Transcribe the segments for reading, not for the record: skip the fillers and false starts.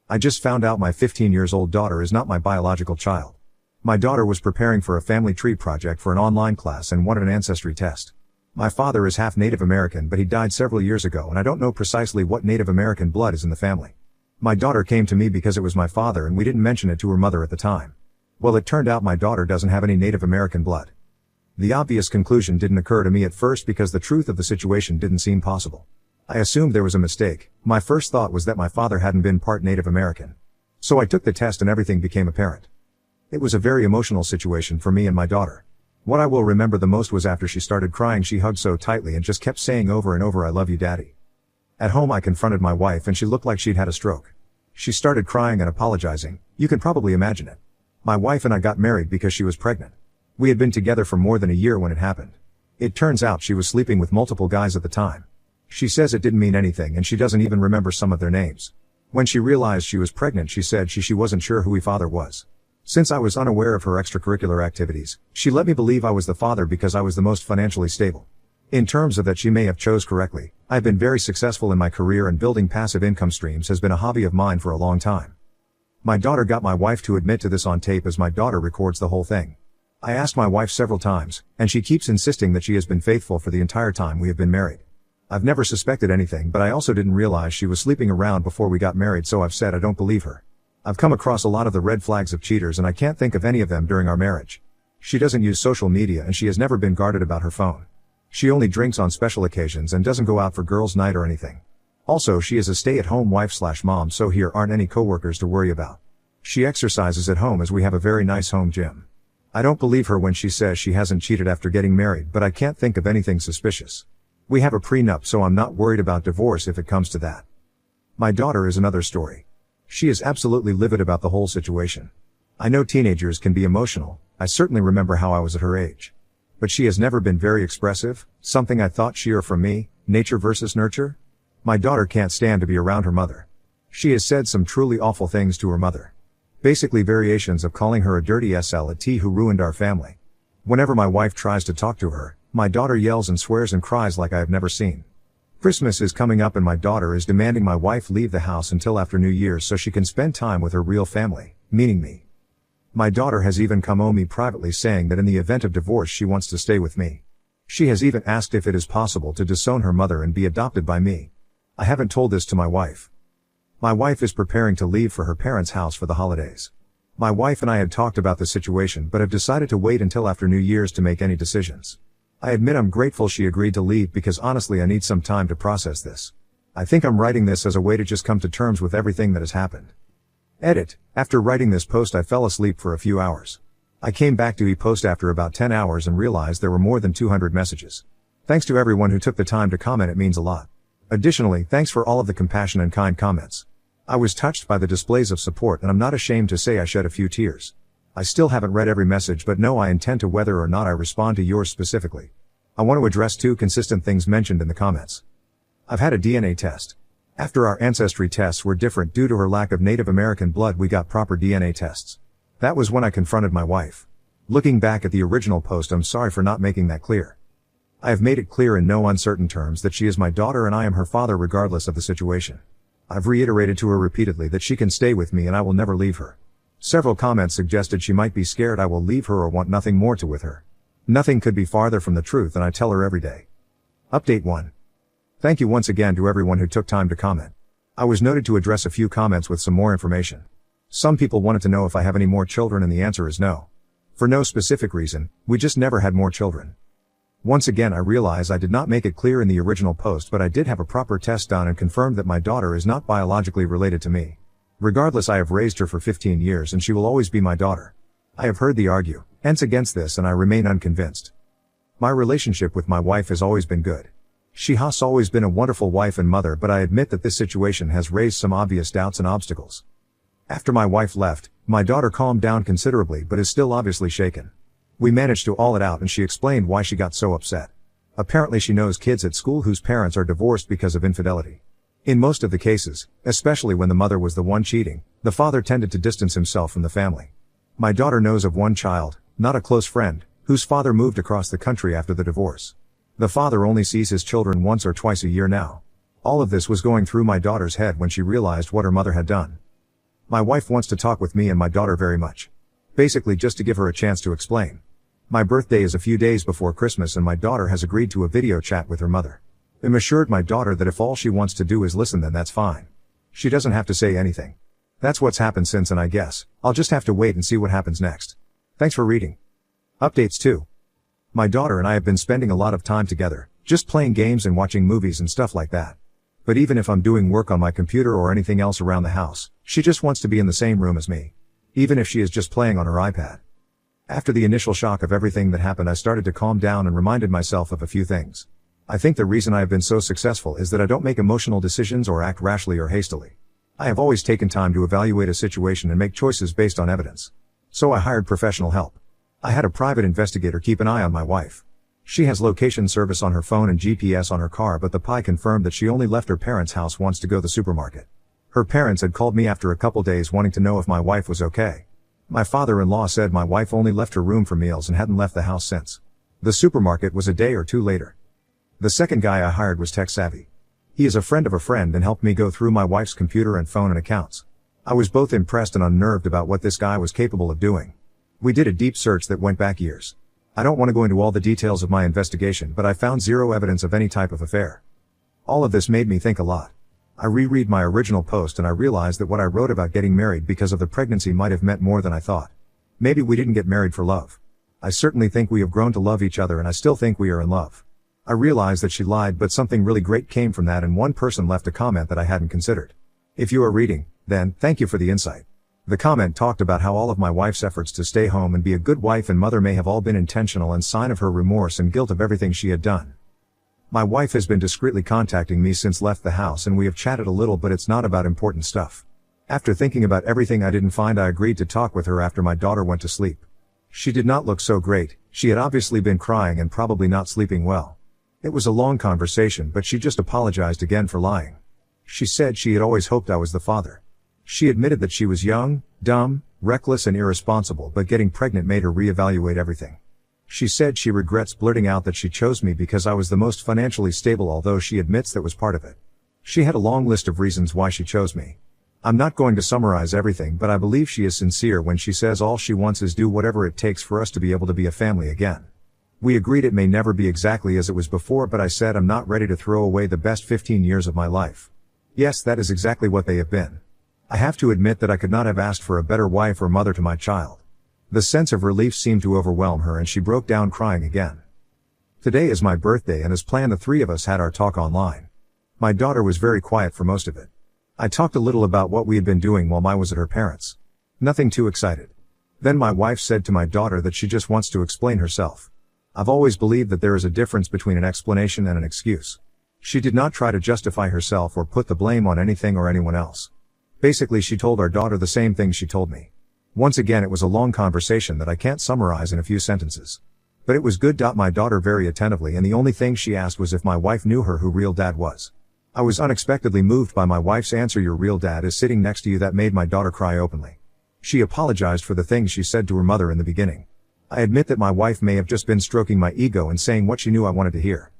I just found out my 15 years old daughter is not my biological child. My daughter was preparing for a family tree project for an online class and wanted an ancestry test. My father is half Native American, but he died several years ago and I don't know precisely what Native American blood is in the family. My daughter came to me because it was my father and we didn't mention it to her mother at the time. Well, it turned out my daughter doesn't have any Native American blood. The obvious conclusion didn't occur to me at first because the truth of the situation didn't seem possible. I assumed there was a mistake. My first thought was that my father hadn't been part Native American. So I took the test and everything became apparent. It was a very emotional situation for me and my daughter. What I will remember the most was after she started crying, she hugged so tightly and just kept saying over and over, "I love you, Daddy." At home I confronted my wife and she looked like she'd had a stroke. She started crying and apologizing. You can probably imagine it. My wife and I got married because she was pregnant. We had been together for more than a year when it happened. It turns out she was sleeping with multiple guys at the time. She says it didn't mean anything and she doesn't even remember some of their names. When she realized she was pregnant, she said she wasn't sure who her father was. Since I was unaware of her extracurricular activities, she let me believe I was the father because I was the most financially stable. In terms of that, she may have chose correctly. I've been very successful in my career and building passive income streams has been a hobby of mine for a long time. My daughter got my wife to admit to this on tape as my daughter records the whole thing. I asked my wife several times, and she keeps insisting that she has been faithful for the entire time we have been married. I've never suspected anything, but I also didn't realize she was sleeping around before we got married, so I've said I don't believe her. I've come across a lot of the red flags of cheaters and I can't think of any of them during our marriage. She doesn't use social media and she has never been guarded about her phone. She only drinks on special occasions and doesn't go out for girls' night or anything. Also, she is a stay-at-home wife/mom, so here aren't any coworkers to worry about. She exercises at home as we have a very nice home gym. I don't believe her when she says she hasn't cheated after getting married, but I can't think of anything suspicious. We have a prenup, so I'm not worried about divorce if it comes to that. My daughter is another story. She is absolutely livid about the whole situation. I know teenagers can be emotional. I certainly remember how I was at her age. But she has never been very expressive, something I thought she or from me, nature versus nurture. My daughter can't stand to be around her mother. She has said some truly awful things to her mother. Basically variations of calling her a dirty slut who ruined our family. Whenever my wife tries to talk to her, my daughter yells and swears and cries like I have never seen. Christmas is coming up and my daughter is demanding my wife leave the house until after New Year's so she can spend time with her real family, meaning me. My daughter has even come to me privately saying that in the event of divorce she wants to stay with me. She has even asked if it is possible to disown her mother and be adopted by me. I haven't told this to my wife. My wife is preparing to leave for her parents' house for the holidays. My wife and I had talked about the situation but have decided to wait until after New Year's to make any decisions. I admit I'm grateful she agreed to leave because honestly I need some time to process this. I think I'm writing this as a way to just come to terms with everything that has happened. Edit. After writing this post I fell asleep for a few hours. I came back to e-post after about 10 hours and realized there were more than 200 messages. Thanks to everyone who took the time to comment, it means a lot. Additionally, thanks for all of the compassion and kind comments. I was touched by the displays of support and I'm not ashamed to say I shed a few tears. I still haven't read every message but know I intend to whether or not I respond to yours specifically. I want to address two consistent things mentioned in the comments. I've had a DNA test. After our ancestry tests were different due to her lack of Native American blood, we got proper DNA tests. That was when I confronted my wife. Looking back at the original post, I'm sorry for not making that clear. I have made it clear in no uncertain terms that she is my daughter and I am her father regardless of the situation. I've reiterated to her repeatedly that she can stay with me and I will never leave her. Several comments suggested she might be scared I will leave her or want nothing more to with her. Nothing could be farther from the truth and I tell her every day. Update 1. Thank you once again to everyone who took time to comment. I was noted to address a few comments with some more information. Some people wanted to know if I have any more children and the answer is no. For no specific reason, we just never had more children. Once again I realize I did not make it clear in the original post, but I did have a proper test done and confirmed that my daughter is not biologically related to me. Regardless, I have raised her for 15 years and she will always be my daughter. I have heard the arguments against this and I remain unconvinced. My relationship with my wife has always been good. She has always been a wonderful wife and mother, but I admit that this situation has raised some obvious doubts and obstacles. After my wife left, my daughter calmed down considerably but is still obviously shaken. We managed to all it out and she explained why she got so upset. Apparently she knows kids at school whose parents are divorced because of infidelity. In most of the cases, especially when the mother was the one cheating, the father tended to distance himself from the family. My daughter knows of one child, not a close friend, whose father moved across the country after the divorce. The father only sees his children once or twice a year now. All of this was going through my daughter's head when she realized what her mother had done. My wife wants to talk with me and my daughter very much. Basically just to give her a chance to explain. My birthday is a few days before Christmas and my daughter has agreed to a video chat with her mother. I'm assured my daughter that if all she wants to do is listen then that's fine. She doesn't have to say anything. That's what's happened since and I guess I'll just have to wait and see what happens next. Thanks for reading. Updates 2. My daughter and I have been spending a lot of time together, just playing games and watching movies and stuff like that. But even if I'm doing work on my computer or anything else around the house, she just wants to be in the same room as me. Even if she is just playing on her iPad. After the initial shock of everything that happened, I started to calm down and reminded myself of a few things. I think the reason I have been so successful is that I don't make emotional decisions or act rashly or hastily. I have always taken time to evaluate a situation and make choices based on evidence. So I hired professional help. I had a private investigator keep an eye on my wife. She has location service on her phone and GPS on her car, but the PI confirmed that she only left her parents' house once to go to the supermarket. Her parents had called me after a couple days wanting to know if my wife was okay. My father-in-law said my wife only left her room for meals and hadn't left the house since. The supermarket was a day or two later. The second guy I hired was tech savvy. He is a friend of a friend and helped me go through my wife's computer and phone and accounts. I was both impressed and unnerved about what this guy was capable of doing. We did a deep search that went back years. I don't want to go into all the details of my investigation, but I found zero evidence of any type of affair. All of this made me think a lot. I reread my original post and I realized that what I wrote about getting married because of the pregnancy might have meant more than I thought. Maybe we didn't get married for love. I certainly think we have grown to love each other and I still think we are in love. I realized that she lied, but something really great came from that and one person left a comment that I hadn't considered. If you are reading, then, thank you for the insight. The comment talked about how all of my wife's efforts to stay home and be a good wife and mother may have all been intentional and sign of her remorse and guilt of everything she had done. My wife has been discreetly contacting me since left the house and we have chatted a little, but it's not about important stuff. After thinking about everything I didn't find, I agreed to talk with her after my daughter went to sleep. She did not look so great. She had obviously been crying and probably not sleeping well. It was a long conversation, but she just apologized again for lying. She said she had always hoped I was the father. She admitted that she was young, dumb, reckless and irresponsible, but getting pregnant made her reevaluate everything. She said she regrets blurting out that she chose me because I was the most financially stable, although she admits that was part of it. She had a long list of reasons why she chose me. I'm not going to summarize everything, but I believe she is sincere when she says all she wants is do whatever it takes for us to be able to be a family again. We agreed it may never be exactly as it was before, but I said I'm not ready to throw away the best 15 years of my life. Yes, that is exactly what they have been. I have to admit that I could not have asked for a better wife or mother to my child. The sense of relief seemed to overwhelm her and she broke down crying again. Today is my birthday and as planned the three of us had our talk online. My daughter was very quiet for most of it. I talked a little about what we had been doing while I was at her parents'. Nothing too excited. Then my wife said to my daughter that she just wants to explain herself. I've always believed that there is a difference between an explanation and an excuse. She did not try to justify herself or put the blame on anything or anyone else. Basically, she told our daughter the same thing she told me. Once again, it was a long conversation that I can't summarize in a few sentences. But it was good. My daughter very attentively, and the only thing she asked was if my wife knew her real dad was. I was unexpectedly moved by my wife's answer, "Your real dad is sitting next to you." That made my daughter cry openly. She apologized for the things she said to her mother in the beginning. I admit that my wife may have just been stroking my ego and saying what she knew I wanted to hear.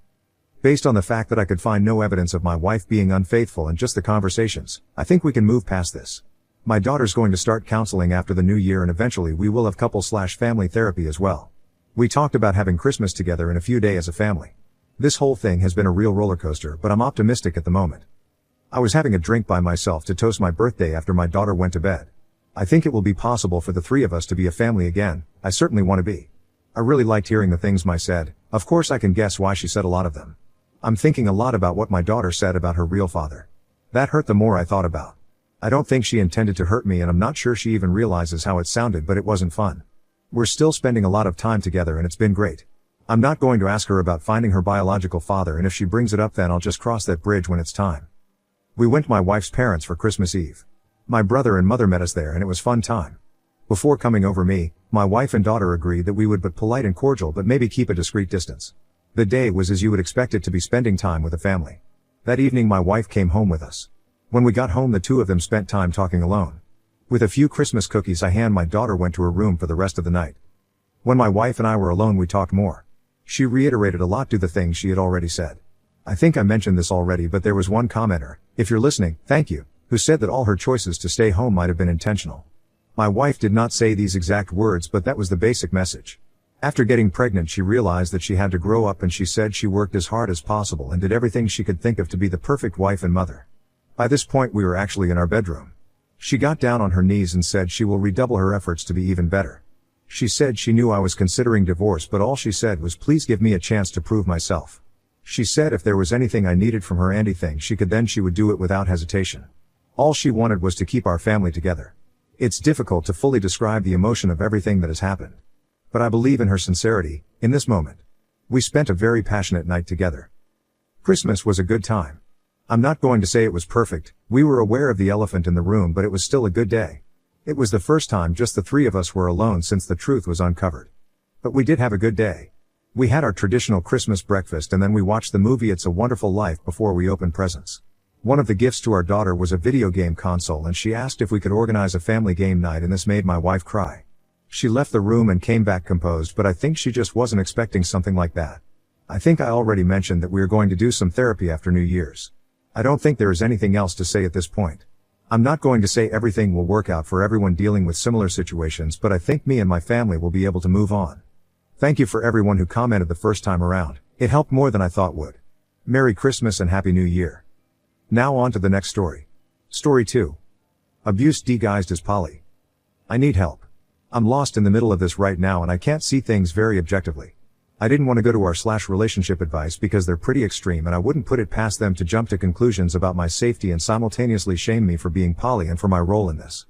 Based on the fact that I could find no evidence of my wife being unfaithful and just the conversations, I think we can move past this. My daughter's going to start counseling after the new year and eventually we will have couple/family therapy as well. We talked about having Christmas together in a few days as a family. This whole thing has been a real roller coaster, but I'm optimistic at the moment. I was having a drink by myself to toast my birthday after my daughter went to bed. I think it will be possible for the three of us to be a family again. I certainly want to be. I really liked hearing the things Ma said. Of course I can guess why she said a lot of them. I'm thinking a lot about what my daughter said about her real father. That hurt the more I thought about. I don't think she intended to hurt me and I'm not sure she even realizes how it sounded, but it wasn't fun. We're still spending a lot of time together and it's been great. I'm not going to ask her about finding her biological father, and if she brings it up then I'll just cross that bridge when it's time. We went to my wife's parents for Christmas Eve. My brother and mother met us there and it was fun time. Before coming over, my wife and daughter agreed that we would be polite and cordial but maybe keep a discreet distance. The day was as you would expect it to be, spending time with a family. That evening my wife came home with us. When we got home the two of them spent time talking alone. With a few Christmas cookies I hand my daughter went to her room for the rest of the night. When my wife and I were alone we talked more. She reiterated a lot to the things she had already said. I think I mentioned this already, but there was one commenter. If you're listening, thank you. who said that all her choices to stay home might have been intentional. My wife did not say these exact words, but that was the basic message. After getting pregnant, she realized that she had to grow up, and she said she worked as hard as possible and did everything she could think of to be the perfect wife and mother. By this point, we were actually in our bedroom. She got down on her knees and said she will redouble her efforts to be even better. She said she knew I was considering divorce, but all she said was, please give me a chance to prove myself. She said if there was anything I needed from her, anything she could, then she would do it without hesitation. All she wanted was to keep our family together. It's difficult to fully describe the emotion of everything that has happened. But I believe in her sincerity, in this moment. We spent a very passionate night together. Christmas was a good time. I'm not going to say it was perfect. We were aware of the elephant in the room, but it was still a good day. It was the first time just the three of us were alone since the truth was uncovered. But we did have a good day. We had our traditional Christmas breakfast, and then we watched the movie It's a Wonderful Life before we opened presents. One of the gifts to our daughter was a video game console, and she asked if we could organize a family game night, and this made my wife cry. She left the room and came back composed, but I think she just wasn't expecting something like that. I think I already mentioned that we are going to do some therapy after New Year's. I don't think there is anything else to say at this point. I'm not going to say everything will work out for everyone dealing with similar situations, but I think me and my family will be able to move on. Thank you for everyone who commented the first time around. It helped more than I thought would. Merry Christmas and Happy New Year. Now on to the next story. Story 2. Abuse disguised as poly. I need help. I'm lost in the middle of this right now, and I can't see things very objectively. I didn't want to go to our relationship advice because they're pretty extreme, and I wouldn't put it past them to jump to conclusions about my safety and simultaneously shame me for being poly and for my role in this.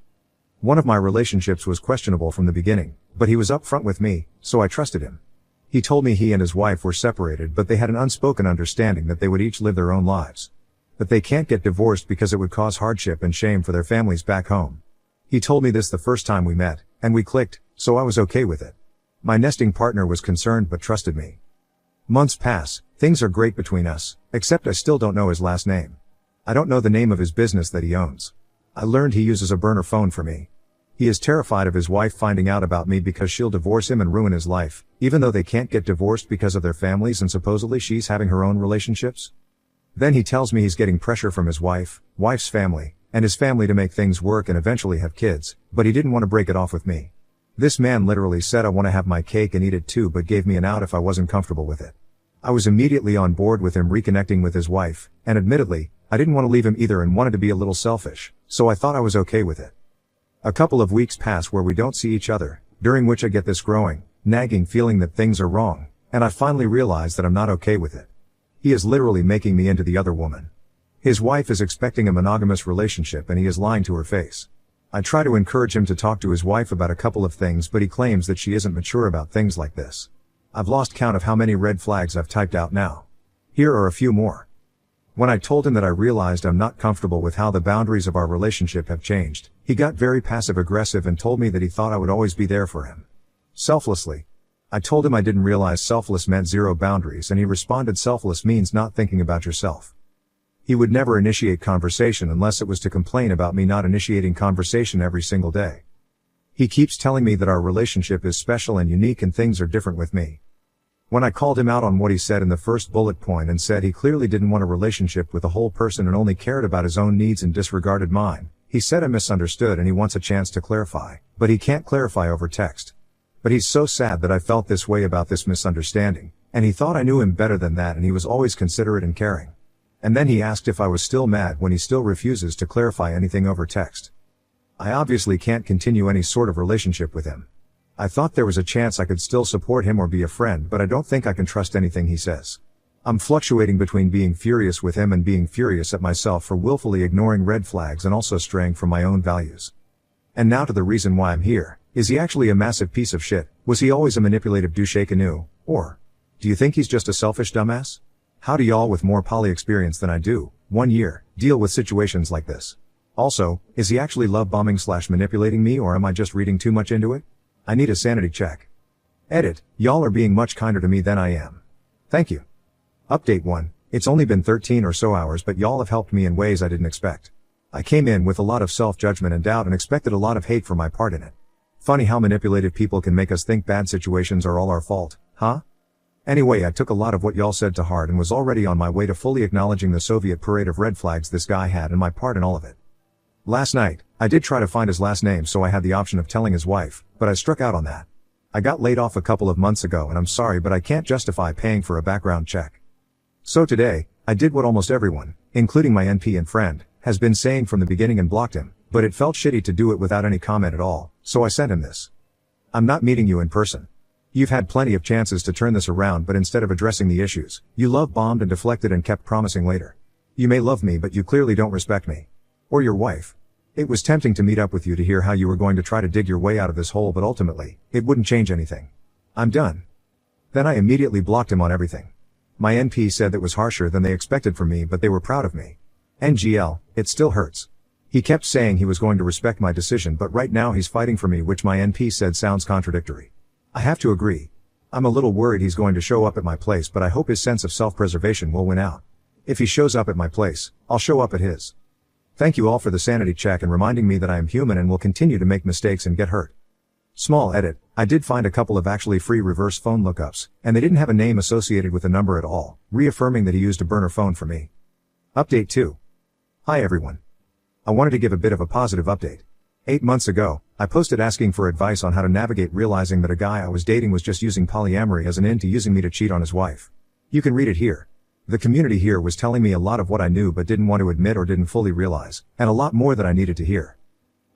One of my relationships was questionable from the beginning, but he was upfront with me, so I trusted him. He told me he and his wife were separated, but they had an unspoken understanding that they would each live their own lives. But they can't get divorced because it would cause hardship and shame for their families back home. He told me this the first time we met, and we clicked, so I was okay with it. My nesting partner was concerned but trusted me. Months pass, things are great between us, except I still don't know his last name. I don't know the name of his business that he owns. I learned he uses a burner phone for me. He is terrified of his wife finding out about me because she'll divorce him and ruin his life, even though they can't get divorced because of their families and supposedly she's having her own relationships. Then he tells me he's getting pressure from his wife's family, and his family to make things work and eventually have kids, but he didn't want to break it off with me. This man literally said I want to have my cake and eat it too, but gave me an out if I wasn't comfortable with it. I was immediately on board with him reconnecting with his wife, and admittedly, I didn't want to leave him either and wanted to be a little selfish, so I thought I was okay with it. A couple of weeks pass where we don't see each other, during which I get this growing, nagging feeling that things are wrong, and I finally realize that I'm not okay with it. He is literally making me into the other woman. His wife is expecting a monogamous relationship and he is lying to her face. I try to encourage him to talk to his wife about a couple of things, but he claims that she isn't mature about things like this. I've lost count of how many red flags I've typed out now. Here are a few more. When I told him that I realized I'm not comfortable with how the boundaries of our relationship have changed, he got very passive-aggressive and told me that he thought I would always be there for him. Selflessly. I told him I didn't realize selfless meant zero boundaries, and he responded selfless means not thinking about yourself. He would never initiate conversation unless it was to complain about me not initiating conversation every single day. He keeps telling me that our relationship is special and unique and things are different with me. When I called him out on what he said in the first bullet point and said he clearly didn't want a relationship with a whole person and only cared about his own needs and disregarded mine, he said I misunderstood and he wants a chance to clarify, but he can't clarify over text. But he's so sad that I felt this way about this misunderstanding, and he thought I knew him better than that, and he was always considerate and caring. And then he asked if I was still mad when he still refuses to clarify anything over text. I obviously can't continue any sort of relationship with him. I thought there was a chance I could still support him or be a friend, but I don't think I can trust anything he says. I'm fluctuating between being furious with him and being furious at myself for willfully ignoring red flags and also straying from my own values. And now to the reason why I'm here. Is he actually a massive piece of shit? Was he always a manipulative douche canoe? Or do you think he's just a selfish dumbass? How do y'all with more poly experience than I do, 1 year, deal with situations like this? Also, is he actually love bombing / manipulating me, or am I just reading too much into it? I need a sanity check. Edit, y'all are being much kinder to me than I am. Thank you. Update 1, it's only been 13 or so hours, but y'all have helped me in ways I didn't expect. I came in with a lot of self-judgment and doubt and expected a lot of hate for my part in it. Funny how manipulative people can make us think bad situations are all our fault, huh? Anyway, I took a lot of what y'all said to heart and was already on my way to fully acknowledging the Soviet parade of red flags this guy had and my part in all of it. Last night, I did try to find his last name so I had the option of telling his wife, but I struck out on that. I got laid off a couple of months ago and I'm sorry but I can't justify paying for a background check. So today, I did what almost everyone, including my NP and friend, has been saying from the beginning and blocked him, but it felt shitty to do it without any comment at all, so I sent him this. I'm not meeting you in person. You've had plenty of chances to turn this around but instead of addressing the issues, you love-bombed and deflected and kept promising later. You may love me but you clearly don't respect me. Or your wife. It was tempting to meet up with you to hear how you were going to try to dig your way out of this hole but ultimately, it wouldn't change anything. I'm done. Then I immediately blocked him on everything. My NP said that was harsher than they expected from me but they were proud of me. NGL, it still hurts. He kept saying he was going to respect my decision but right now he's fighting for me which my NP said sounds contradictory. I have to agree. I'm a little worried he's going to show up at my place but I hope his sense of self-preservation will win out. If he shows up at my place, I'll show up at his. Thank you all for the sanity check and reminding me that I am human and will continue to make mistakes and get hurt. Small edit, I did find a couple of actually free reverse phone lookups, and they didn't have a name associated with the number at all, reaffirming that he used a burner phone for me. Update 2. Hi everyone. I wanted to give a bit of a positive update. 8 months ago, I posted asking for advice on how to navigate realizing that a guy I was dating was just using polyamory as an in to using me to cheat on his wife. You can read it here. The community here was telling me a lot of what I knew but didn't want to admit or didn't fully realize, and a lot more that I needed to hear.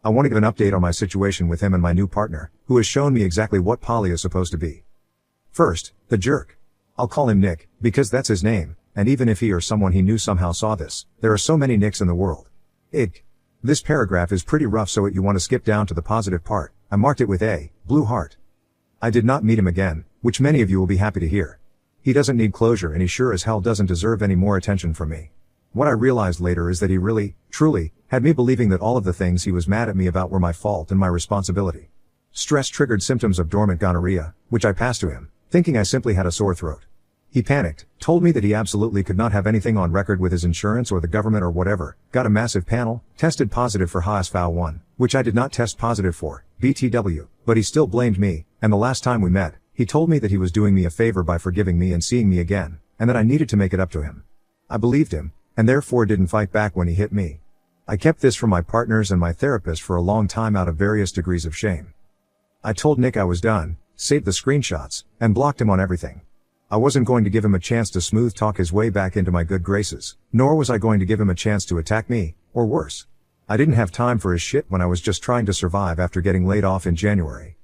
I want to give an update on my situation with him and my new partner, who has shown me exactly what poly is supposed to be. First, the jerk. I'll call him Nick, because that's his name, and even if he or someone he knew somehow saw this, there are so many Nicks in the world. This paragraph is pretty rough so you want to skip down to the positive part. I marked it with a blue heart. I did not meet him again, which many of you will be happy to hear. He doesn't need closure and he sure as hell doesn't deserve any more attention from me. What I realized later is that he really, truly, had me believing that all of the things he was mad at me about were my fault and my responsibility. Stress-triggered symptoms of dormant gonorrhea, which I passed to him, thinking I simply had a sore throat. He panicked, told me that he absolutely could not have anything on record with his insurance or the government or whatever, got a massive panel, tested positive for HSV-1, which I did not test positive for, BTW, but he still blamed me, and the last time we met, he told me that he was doing me a favor by forgiving me and seeing me again, and that I needed to make it up to him. I believed him, and therefore didn't fight back when he hit me. I kept this from my partners and my therapist for a long time out of various degrees of shame. I told Nick I was done, saved the screenshots, and blocked him on everything. I wasn't going to give him a chance to smooth talk his way back into my good graces, nor was I going to give him a chance to attack me, or worse. I didn't have time for his shit when I was just trying to survive after getting laid off in January.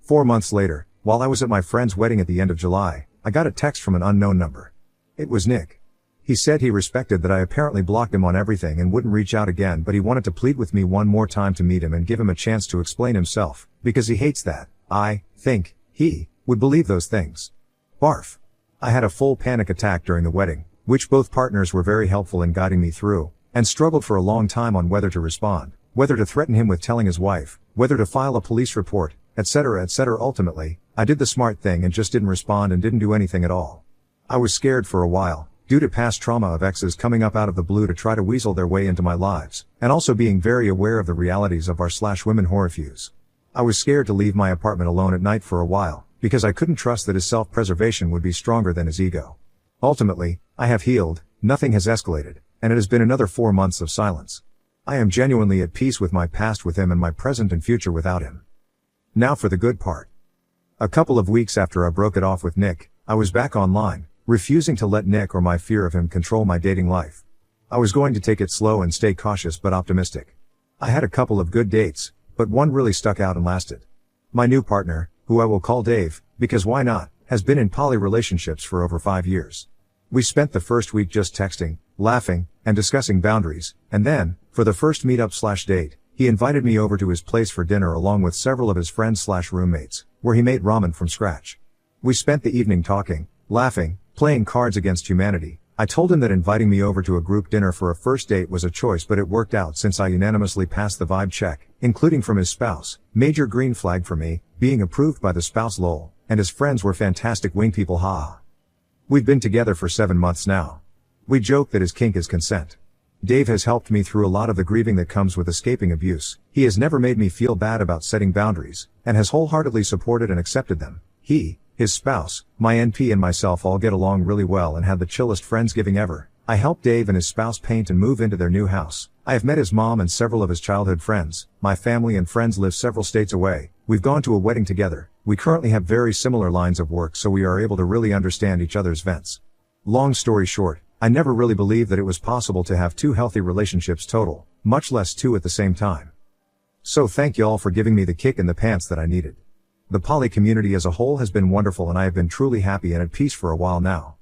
4 months later, while I was at my friend's wedding at the end of July, I got a text from an unknown number. It was Nick. He said he respected that I apparently blocked him on everything and wouldn't reach out again, but he wanted to plead with me one more time to meet him and give him a chance to explain himself, because he hates that I think he would believe those things. Barf. I had a full panic attack during the wedding, which both partners were very helpful in guiding me through, and struggled for a long time on whether to respond, whether to threaten him with telling his wife, whether to file a police report, etc., etc. Ultimately, I did the smart thing and just didn't respond and didn't do anything at all. I was scared for a while, due to past trauma of exes coming up out of the blue to try to weasel their way into my lives, and also being very aware of the realities of r/women horrorfuse. I was scared to leave my apartment alone at night for a while, because I couldn't trust that his self-preservation would be stronger than his ego. Ultimately, I have healed, nothing has escalated, and it has been another 4 months of silence. I am genuinely at peace with my past with him and my present and future without him. Now for the good part. A couple of weeks after I broke it off with Nick, I was back online, refusing to let Nick or my fear of him control my dating life. I was going to take it slow and stay cautious but optimistic. I had a couple of good dates, but one really stuck out and lasted. My new partner, who I will call Dave, because why not, has been in poly relationships for over 5 years. We spent the first week just texting, laughing, and discussing boundaries, and then, for the first meetup/date, he invited me over to his place for dinner along with several of his friends/roommates, where he made ramen from scratch. We spent the evening talking, laughing, playing Cards Against Humanity. I told him that inviting me over to a group dinner for a first date was a choice, but it worked out since I unanimously passed the vibe check, including from his spouse, major green flag for me, being approved by the spouse lol, and his friends were fantastic wing people haha. We've been together for 7 months now. We joke that his kink is consent. Dave has helped me through a lot of the grieving that comes with escaping abuse. He has never made me feel bad about setting boundaries, and has wholeheartedly supported and accepted them. He, his spouse, my NP and myself all get along really well and had the chillest friendsgiving ever. I helped Dave and his spouse paint and move into their new house, I have met his mom and several of his childhood friends. My family and friends live several states away. We've gone to a wedding together. We currently have very similar lines of work, so we are able to really understand each other's vents. Long story short, I never really believed that it was possible to have 2 healthy relationships total, much less 2 at the same time. So thank y'all for giving me the kick in the pants that I needed. The poly community as a whole has been wonderful, and I have been truly happy and at peace for a while now.